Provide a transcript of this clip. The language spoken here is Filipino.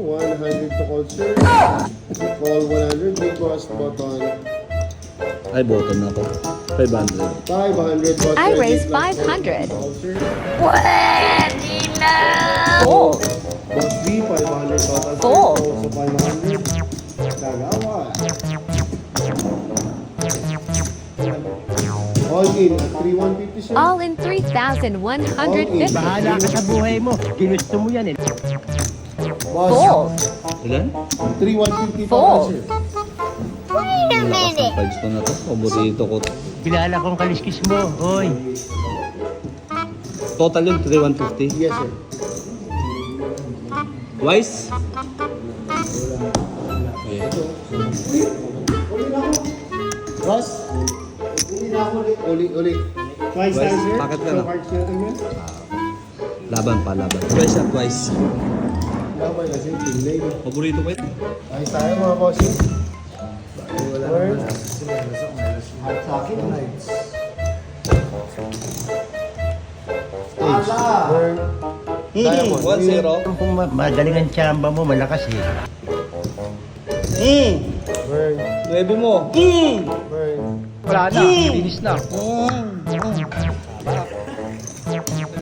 100 to call sir. Call 100, request button. Ay, button na po. 500. 500 button. I raised 500. Call sir. Pwede na! Fold. Boss B, 500 total sir. Fold. Also 500. Gagawa. All in at 3,150 sir. All in 3,150. Bahala ka sa buhay mo. Ginusto mo yan eh. Boss, Fold. Ilan? 3,150 Fold. total sir. Wait a Lakas ng vibes ko na to. Paborito ko to. Kilala kong kaliskis mo. Hoy. Total yun, 3,150. Yes sir. Twice? Boss, uli. Twice Twice. time sir. Bakit ka So na? cards natin yan. Laban pa, laban. Twice at twice. Laban na sir, pinlay. Paborito ko yun. Ayos tayo mga bossing. Word. At sa akin, nights. Word. Diamond. 1-0. Kung madaling ang tsamba mo, malakas eh. Word. 9 mo. Word. Wala na. Finish na.